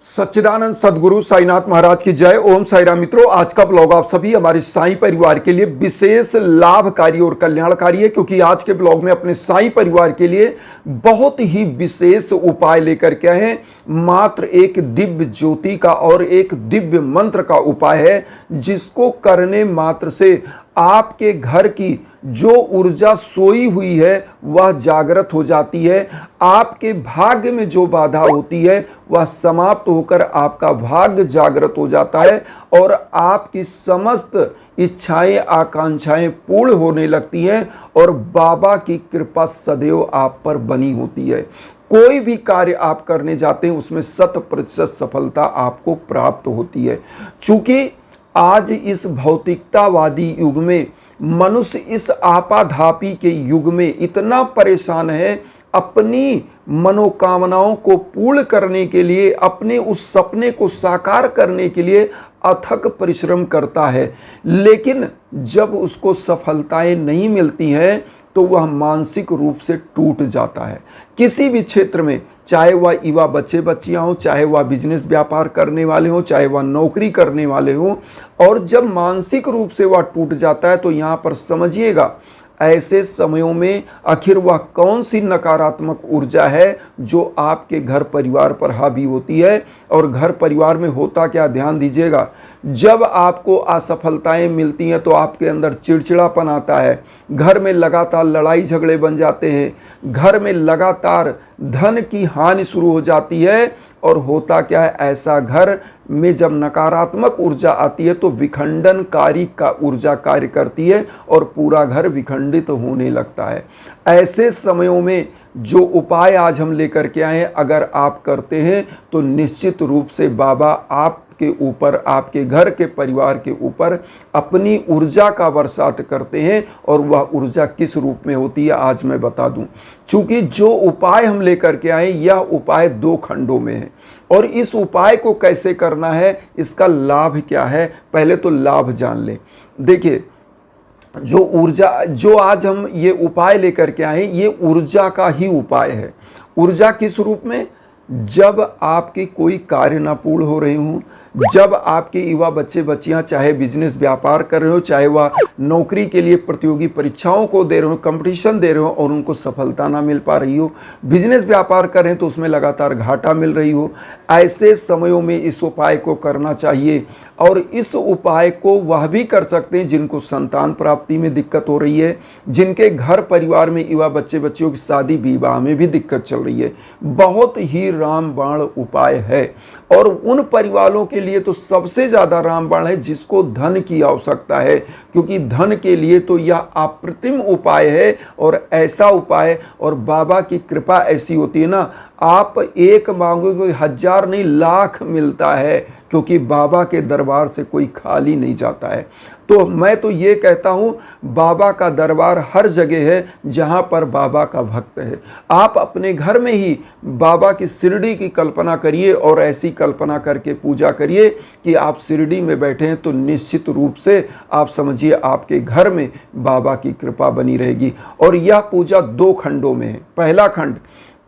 सच्चिदानंद सदगुरु साईनाथ महाराज की जय। ओम साई राम। मित्रों, आज का ब्लॉग आप सभी हमारे साईं परिवार के लिए विशेष लाभकारी और कल्याणकारी है, क्योंकि आज के ब्लॉग में अपने साईं परिवार के लिए बहुत ही विशेष उपाय लेकर के आए हैं। मात्र एक दिव्य ज्योति का और एक दिव्य मंत्र का उपाय है, जिसको करने मात्र से आपके घर की जो ऊर्जा सोई हुई है वह जागृत हो जाती है। आपके भाग्य में जो बाधा होती है वह समाप्त होकर आपका भाग्य जागृत हो जाता है और आपकी समस्त इच्छाएं आकांक्षाएं पूर्ण होने लगती हैं और बाबा की कृपा सदैव आप पर बनी होती है। कोई भी कार्य आप करने जाते हैं उसमें 100% सफलता आपको प्राप्त होती है। चूंकि आज इस भौतिकतावादी युग में मनुष्य इस आपाधापी के युग में इतना परेशान है, अपनी मनोकामनाओं को पूर्ण करने के लिए, अपने उस सपने को साकार करने के लिए अथक परिश्रम करता है, लेकिन जब उसको सफलताएं नहीं मिलती हैं तो वह मानसिक रूप से टूट जाता है। किसी भी क्षेत्र में, चाहे वह युवा बच्चे बच्चियां हों, चाहे वह बिजनेस व्यापार करने वाले हों, चाहे वह नौकरी करने वाले हों, और जब मानसिक रूप से वह टूट जाता है तो यहाँ पर समझिएगा, ऐसे समयों में आखिर वह कौन सी नकारात्मक ऊर्जा है जो आपके घर परिवार पर हावी होती है। और घर परिवार में होता क्या, ध्यान दीजिएगा, जब आपको असफलताएं मिलती हैं तो आपके अंदर चिड़चिड़ापन आता है, घर में लगातार लड़ाई झगड़े बन जाते हैं, घर में लगातार धन की हानि शुरू हो जाती है। और होता क्या है, ऐसा घर में जब नकारात्मक ऊर्जा आती है तो विखंडनकारी का ऊर्जा कार्य करती है और पूरा घर विखंडित होने लगता है। ऐसे समयों में जो उपाय आज हम लेकर के आए हैं, अगर आप करते हैं तो निश्चित रूप से बाबा आपके ऊपर, आपके घर के परिवार के ऊपर अपनी ऊर्जा का बरसात करते हैं। और वह ऊर्जा किस रूप में होती है आज मैं बता दूं। चूंकि जो उपाय हम लेकर के आए, यह उपाय 2 खंडों में है और इस उपाय को कैसे करना है, इसका लाभ क्या है, पहले तो लाभ जान लें। देखिए, जो ऊर्जा, जो आज हम ये उपाय लेकर के आए, ये ऊर्जा का ही उपाय है। ऊर्जा किस रूप में, जब आपके कोई कार्य ना पूर्ण हो रहे हों, जब आपके युवा बच्चे बच्चियां चाहे बिजनेस व्यापार कर रहे हो, चाहे वह नौकरी के लिए प्रतियोगी परीक्षाओं को दे रहे हो, कंपटीशन दे रहे हो और उनको सफलता ना मिल पा रही हो, बिजनेस व्यापार कर रहे हैं तो उसमें लगातार घाटा मिल रही हो, ऐसे समयों में इस उपाय को करना चाहिए। और इस उपाय को वह भी कर सकते हैं जिनको संतान प्राप्ति में दिक्कत हो रही है, जिनके घर परिवार में युवा बच्चे बच्चियों की शादी विवाह में भी दिक्कत चल रही है। बहुत ही रामबाण उपाय है और उन परिवारों के लिए तो सबसे ज़्यादा रामबाण है जिसको धन की आवश्यकता है, क्योंकि धन के लिए तो यह अप्रतिम उपाय है। और ऐसा उपाय, और बाबा की कृपा ऐसी होती है ना, आप एक मांगोगे 1000 नहीं लाख मिलता है, क्योंकि बाबा के दरबार से कोई खाली नहीं जाता है। तो मैं तो ये कहता हूँ, बाबा का दरबार हर जगह है जहाँ पर बाबा का भक्त है। आप अपने घर में ही बाबा की शिरडी की कल्पना करिए और ऐसी कल्पना करके पूजा करिए कि आप शिरडी में बैठे हैं, तो निश्चित रूप से आप समझिए आपके घर में बाबा की कृपा बनी रहेगी। और यह पूजा 2 खंडों में है। पहला खंड,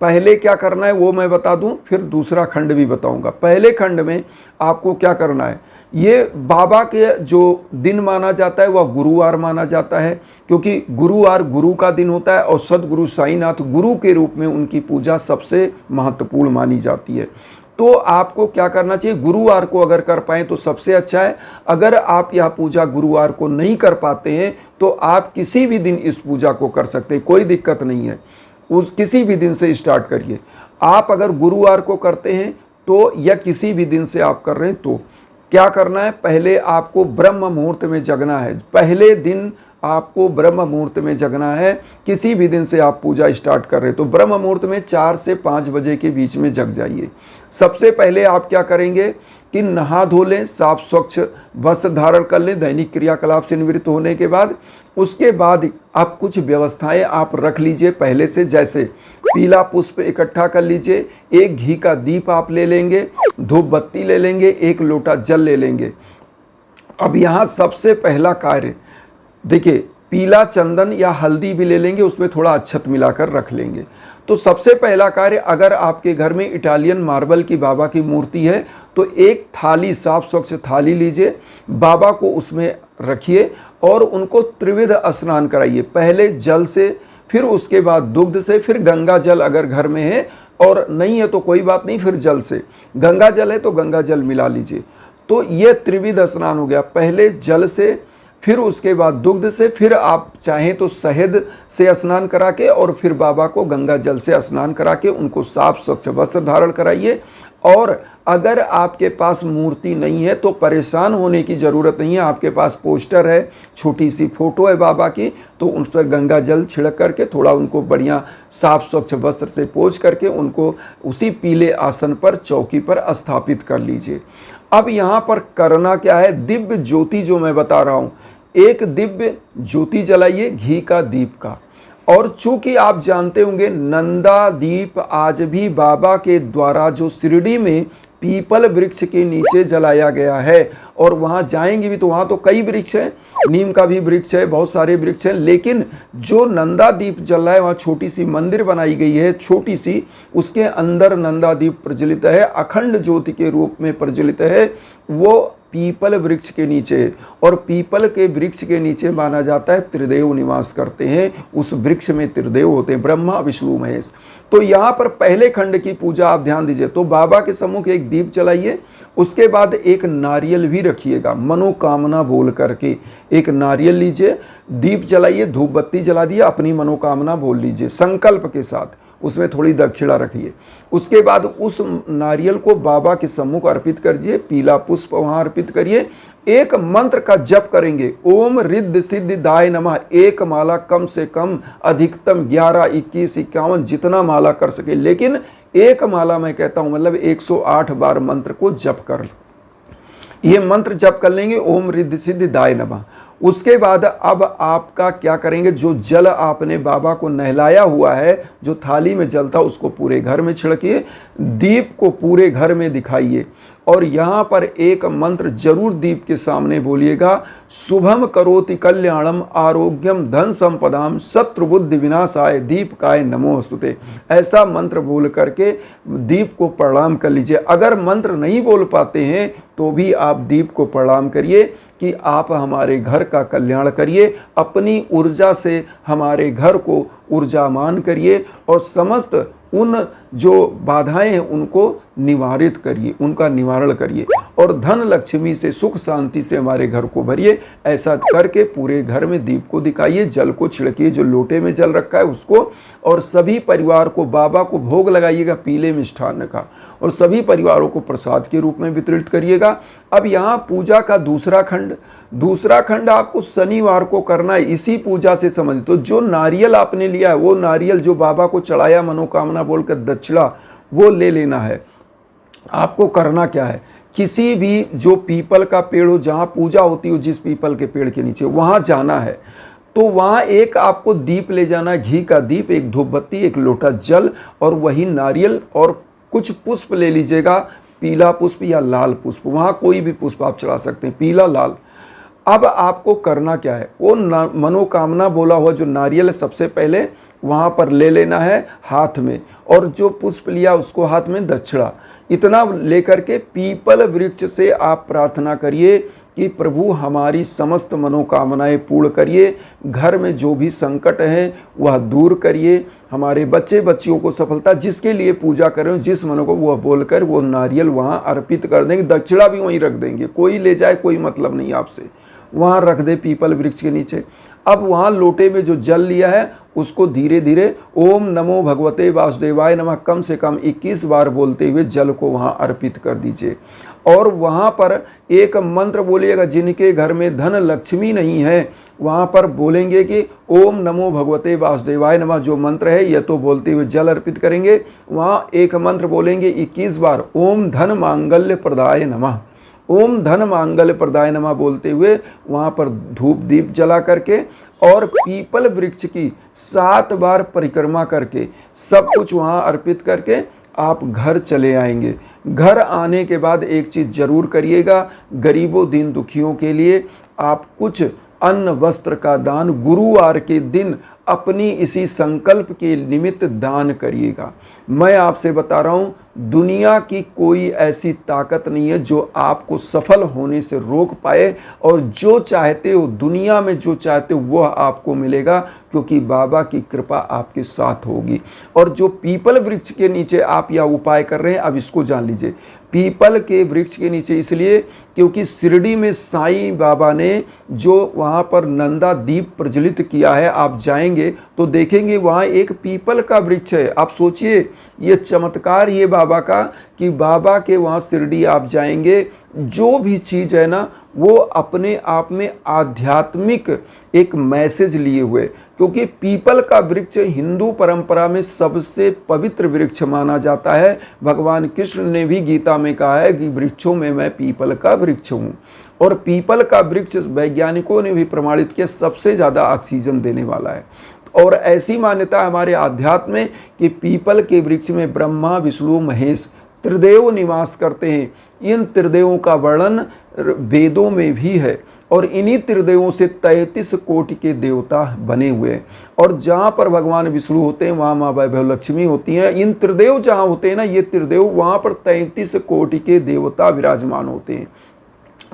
पहले क्या करना है वो मैं बता दूं, फिर दूसरा खंड भी बताऊंगा। पहले खंड में आपको क्या करना है, ये बाबा के जो दिन माना जाता है वह गुरुवार माना जाता है, क्योंकि गुरुवार गुरु का दिन होता है और सदगुरु साईनाथ गुरु के रूप में उनकी पूजा सबसे महत्वपूर्ण मानी जाती है। तो आपको क्या करना चाहिए, गुरुवार को अगर कर पाएँ तो सबसे अच्छा है। अगर आप यह पूजा गुरुवार को नहीं कर पाते हैं तो आप किसी भी दिन इस पूजा को कर सकते हैं, कोई दिक्कत नहीं है। उस किसी भी दिन से स्टार्ट करिए। आप अगर गुरुवार को करते हैं तो, या किसी भी दिन से आप कर रहे हैं तो क्या करना है, पहले आपको ब्रह्म मुहूर्त में जगना है। पहले दिन आपको ब्रह्म मुहूर्त में जगना है। किसी भी दिन से आप पूजा स्टार्ट कर रहे हैं तो ब्रह्म मुहूर्त में 4 से 5 बजे के बीच में जग जाइए। सबसे पहले आप क्या करेंगे कि नहा धो लें, साफ स्वच्छ वस्त्र धारण कर लें दैनिक क्रियाकलाप से निवृत्त होने के बाद। उसके बाद आप कुछ व्यवस्थाएं आप रख लीजिए पहले से, जैसे पीला पुष्प इकट्ठा कर लीजिए, एक घी का दीप आप ले लेंगे, धूप बत्ती ले लेंगे, 1 लोटा जल ले लेंगे। अब यहाँ सबसे पहला कार्य देखिए, पीला चंदन या हल्दी भी ले लेंगे, उसमें थोड़ा अक्षत मिलाकर रख लेंगे। तो सबसे पहला कार्य, अगर आपके घर में इटालियन मार्बल की बाबा की मूर्ति है तो एक थाली, साफ स्वच्छ थाली लीजिए, बाबा को उसमें रखिए और उनको त्रिविध स्नान कराइए। पहले जल से, फिर उसके बाद दुग्ध से, फिर गंगा जल अगर घर में है, और नहीं है तो कोई बात नहीं, फिर जल से। गंगा जल है तो गंगा जल मिला लीजिए। तो ये त्रिविध स्नान हो गया, पहले जल से, फिर उसके बाद दुग्ध से, फिर आप चाहें तो शहद से स्नान करा के, और फिर बाबा को गंगा जल से स्नान करा के उनको साफ स्वच्छ वस्त्र धारण कराइए। और अगर आपके पास मूर्ति नहीं है तो परेशान होने की ज़रूरत नहीं है। आपके पास पोस्टर है, छोटी सी फोटो है बाबा की, तो उन पर गंगा जल छिड़क करके थोड़ा उनको बढ़िया साफ स्वच्छ वस्त्र से पोंछ करके उनको उसी पीले आसन पर, चौकी पर स्थापित कर लीजिए। अब यहाँ पर करना क्या है, दिव्य ज्योति जो मैं बता रहा हूँ, एक दिव्य ज्योति जलाइए घी का दीप का। और चूंकि आप जानते होंगे नंदा दीप आज भी बाबा के द्वारा जो शिरडी में पीपल वृक्ष के नीचे जलाया गया है, और वहाँ जाएंगे भी तो वहाँ तो कई वृक्ष हैं, नीम का भी वृक्ष है, बहुत सारे वृक्ष हैं, लेकिन जो नंदा दीप जल रहा है वहाँ छोटी सी मंदिर बनाई गई है, छोटी सी, उसके अंदर नंदा दीप प्रज्वलित है, अखंड ज्योति के रूप में प्रज्वलित है। वो पीपल वृक्ष के नीचे, और पीपल के वृक्ष के नीचे माना जाता है त्रिदेव निवास करते हैं। उस वृक्ष में त्रिदेव होते हैं, ब्रह्मा विष्णु महेश। तो यहाँ पर पहले खंड की पूजा आप ध्यान दीजिए। तो बाबा के सम्मुख एक दीप जलाइए, उसके बाद एक नारियल भी रखिएगा, मनोकामना बोल करके एक नारियल लीजिए, दीप जलाइए, धूप बत्ती जला दिए, अपनी मनोकामना बोल लीजिए संकल्प के साथ, उसमें थोड़ी दक्षिणा रखिए। उसके बाद उस नारियल को बाबा के सम्मुख अर्पित करिए, पीला पुष्प वहाँ अर्पित करिए, एक मंत्र का जप करेंगे, ओम रिद्ध सिद्धि दाय नमः। एक माला कम से कम, अधिकतम 11, 21, 51 जितना माला कर सके, लेकिन एक माला मैं कहता हूँ मतलब 108 बार मंत्र को जप कर, ये मंत्र जप कर लेंगे, ओम रिद्ध सिद्धि दाय नमः। उसके बाद अब आपका क्या करेंगे, जो जल आपने बाबा को नहलाया हुआ है, जो थाली में जल था, उसको पूरे घर में छिड़किए, दीप को पूरे घर में दिखाइए, और यहाँ पर एक मंत्र जरूर दीप के सामने बोलिएगा, शुभम करोति कल्याणम आरोग्यम धन संपदाम शत्रु बुद्धि विनाशाय दीपकाय नमोस्तुते। ऐसा मंत्र बोल करके दीप को प्रणाम कर लीजिए। अगर मंत्र नहीं बोल पाते हैं तो भी आप दीप को प्रणाम करिए कि आप हमारे घर का कल्याण करिए, अपनी ऊर्जा से हमारे घर को ऊर्जामान करिए, और समस्त उन जो बाधाएं हैं उनको निवारित करिए, उनका निवारण करिए, और धन लक्ष्मी से, सुख शांति से हमारे घर को भरिए। ऐसा करके पूरे घर में दीप को दिखाइए, जल को छिड़किए, जो लोटे में जल रखा है उसको, और सभी परिवार को बाबा को भोग लगाइएगा पीले मिष्ठान्न का, और सभी परिवारों को प्रसाद के रूप में वितरित करिएगा। अब यहाँ पूजा का दूसरा खंड आपको शनिवार को करना है, इसी पूजा से समझ। तो जो नारियल आपने लिया है, वो नारियल जो बाबा को चढ़ाया मनोकामना बोलकर दक्षिणा, वो ले लेना है। आपको करना क्या है, किसी भी जो पीपल का पेड़ हो, जहाँ पूजा होती हो, जिस पीपल के पेड़ के नीचे, वहाँ जाना है। तो वहाँ एक आपको दीप ले जाना है, घी का दीप, एक धूप बत्ती, एक लोटा जल, और वही नारियल, और कुछ पुष्प ले लीजिएगा, पीला पुष्प या लाल पुष्प, वहाँ कोई भी पुष्प आप चढ़ा सकते हैं, पीला लाल। अब आपको करना क्या है, वो मनोकामना बोला हुआ जो नारियल है, सबसे पहले वहाँ पर ले लेना है हाथ में, और जो पुष्प लिया उसको हाथ में दक्षिणा, इतना लेकर के पीपल वृक्ष से आप प्रार्थना करिए कि प्रभु हमारी समस्त मनोकामनाएं पूर्ण करिए, घर में जो भी संकट है वह दूर करिए, हमारे बच्चे बच्चियों को सफलता, जिसके लिए पूजा करें, जिस मनो को वह बोलकर वो नारियल वहाँ अर्पित कर देंगे, दक्षिणा भी वहीं रख देंगे, कोई ले जाए कोई मतलब नहीं आपसे, वहाँ रख दे पीपल वृक्ष के नीचे। अब वहाँ लोटे में जो जल लिया है उसको धीरे धीरे ओम नमो भगवते वासुदेवाय नमः कम से कम 21 बार बोलते हुए जल को वहाँ अर्पित कर दीजिए। और वहाँ पर एक मंत्र बोलिएगा, जिनके घर में धन लक्ष्मी नहीं है वहाँ पर बोलेंगे कि ओम नमो भगवते वासुदेवाय नमः, जो मंत्र है यह तो बोलते हुए जल अर्पित करेंगे। वहाँ एक मंत्र बोलेंगे 21 बार, ओम धन मांगल्य प्रदाय नमः, ओम धन मांगल्य प्रदाय नमः बोलते हुए वहाँ पर धूप दीप जला करके और पीपल वृक्ष की 7 बार परिक्रमा करके सब कुछ वहाँ अर्पित करके आप घर चले आएंगे। घर आने के बाद एक चीज़ जरूर करिएगा, गरीबों दीन दुखियों के लिए आप कुछ अन्न वस्त्र का दान गुरुवार के दिन अपनी इसी संकल्प के निमित्त दान करिएगा। मैं आपसे बता रहा हूँ, दुनिया की कोई ऐसी ताकत नहीं है जो आपको सफल होने से रोक पाए, और जो चाहते हो दुनिया में, जो चाहते हो वह आपको मिलेगा, क्योंकि बाबा की कृपा आपके साथ होगी। और जो पीपल वृक्ष के नीचे आप यह उपाय कर रहे हैं, अब इसको जान लीजिए। पीपल के वृक्ष के नीचे इसलिए क्योंकि शिरडी में साईं बाबा ने जो वहाँ पर नंदा दीप प्रज्वलित किया है, आप जाएंगे तो देखेंगे वहाँ एक पीपल का वृक्ष है। आप सोचिए ये चमत्कार ये बाबा का, कि बाबा के वहाँ शिरडी आप जाएंगे, जो भी चीज़ है ना वो अपने आप में आध्यात्मिक एक मैसेज लिए हुए, क्योंकि पीपल का वृक्ष हिंदू परंपरा में सबसे पवित्र वृक्ष माना जाता है। भगवान कृष्ण ने भी गीता में कहा है कि वृक्षों में मैं पीपल का वृक्ष हूँ। और पीपल का वृक्ष वैज्ञानिकों ने भी प्रमाणित किया सबसे ज़्यादा ऑक्सीजन देने वाला है। और ऐसी मान्यता हमारे आध्यात्म में कि पीपल के वृक्ष में ब्रह्मा विष्णु महेश त्रिदेव निवास करते हैं। इन त्रिदेवों का वर्णन वेदों में भी है, और इन्हीं त्रिदेवों से 33 कोटि के देवता बने हुए हैं। और जहाँ पर भगवान विष्णु होते हैं वहाँ माँ वैभव लक्ष्मी होती हैं। इन त्रिदेव जहाँ होते हैं ना, ये त्रिदेव, वहाँ पर 33 कोटि के देवता विराजमान होते हैं।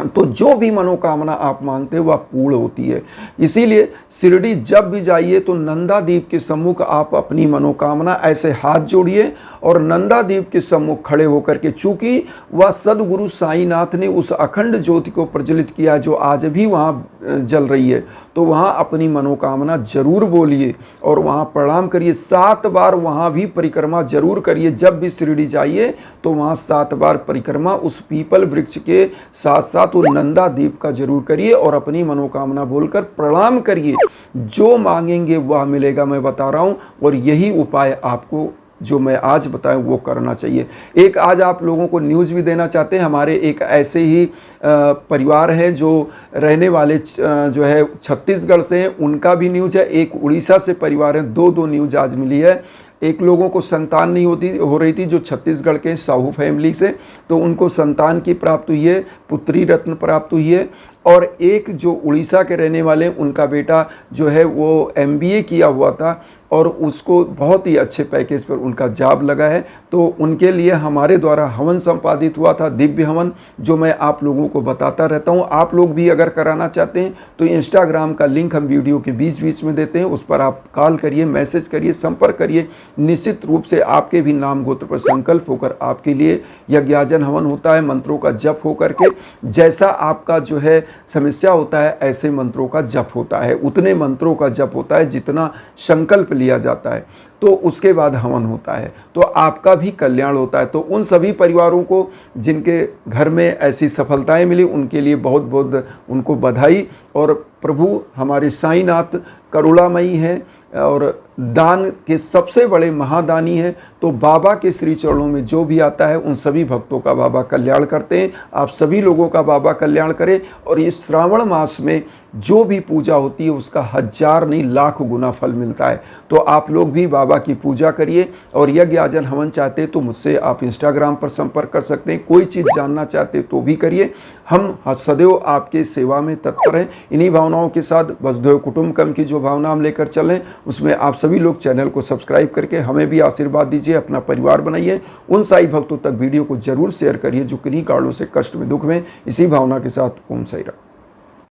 तो जो भी मनोकामना आप मांगते हो वह पूर्ण होती है। इसीलिए शिरडी जब भी जाइए तो नंदा दीप के सम्मुख आप अपनी मनोकामना ऐसे हाथ जोड़िए और नंदा दीप के सम्मुख खड़े होकर के, चूंकि वह सदगुरु साईनाथ ने उस अखंड ज्योति को प्रज्वलित किया जो आज भी वहाँ जल रही है, तो वहाँ अपनी मनोकामना जरूर बोलिए और वहाँ प्रणाम करिए। 7 बार वहाँ भी परिक्रमा जरूर करिए। जब भी शिरडी जाइए तो वहाँ 7 बार परिक्रमा उस पीपल वृक्ष के साथ साथ वो नंदा दीप का जरूर करिए और अपनी मनोकामना बोलकर प्रणाम करिए। जो मांगेंगे वह मिलेगा, मैं बता रहा हूँ। और यही उपाय आपको जो मैं आज बताया वो करना चाहिए। एक आज आप लोगों को न्यूज़ भी देना चाहते हैं। हमारे एक ऐसे ही परिवार है जो रहने वाले जो है छत्तीसगढ़ से हैं, उनका भी न्यूज़ है। एक उड़ीसा से परिवार है, दो न्यूज़ आज मिली है। एक लोगों को संतान नहीं हो रही थी जो छत्तीसगढ़ के साहू फैमिली से, तो उनको संतान की प्राप्त हुई है, पुत्री रत्न प्राप्त हुई है। और एक जो उड़ीसा के रहने वाले उनका बेटा जो है वो MBA किया हुआ था और उसको बहुत ही अच्छे पैकेज पर उनका जॉब लगा है। तो उनके लिए हमारे द्वारा हवन संपादित हुआ था, दिव्य हवन, जो मैं आप लोगों को बताता रहता हूँ। आप लोग भी अगर कराना चाहते हैं तो इंस्टाग्राम का लिंक हम वीडियो के बीच बीच में देते हैं, उस पर आप कॉल करिए, मैसेज करिए, संपर्क करिए। निश्चित रूप से आपके भी नाम गोत्र पर संकल्प होकर आपके लिए यज्ञाजन हवन होता है, मंत्रों का जप हो करके। जैसा आपका जो है समस्या होता है ऐसे मंत्रों का जप होता है, उतने मंत्रों का जप होता है जितना संकल्प लिया जाता है, तो उसके बाद हवन होता है, तो आपका भी कल्याण होता है। तो उन सभी परिवारों को जिनके घर में ऐसी सफलताएं मिली उनके लिए बहुत बहुत उनको बधाई। और प्रभु हमारे साईनाथ करुणामयी हैं और दान के सबसे बड़े महादानी हैं। तो बाबा के श्री चरणों में जो भी आता है उन सभी भक्तों का बाबा कल्याण करते हैं। आप सभी लोगों का बाबा कल्याण करें। और इस श्रावण मास में जो भी पूजा होती है उसका 1000 नहीं लाख गुना फल मिलता है। तो आप लोग भी बाबा की पूजा करिए। और यज्ञ आजन हवन चाहते तो मुझसे आप इंस्टाग्राम पर संपर्क कर सकते हैं। कोई चीज़ जानना चाहते तो भी करिए, हम सदैव आपके सेवा में तत्पर हैं। इन्हीं भावनाओं के साथ वसुधैव कुटुंबकम की जो भावना हम लेकर चलें, उसमें आप सभी लोग चैनल को सब्सक्राइब करके हमें भी आशीर्वाद दीजिए, अपना परिवार बनाइए। उन साई भक्तों तक वीडियो को जरूर शेयर करिए जो किन्हीं कारणों से कष्ट में, दुख में। इसी भावना के साथ ओम साई राम।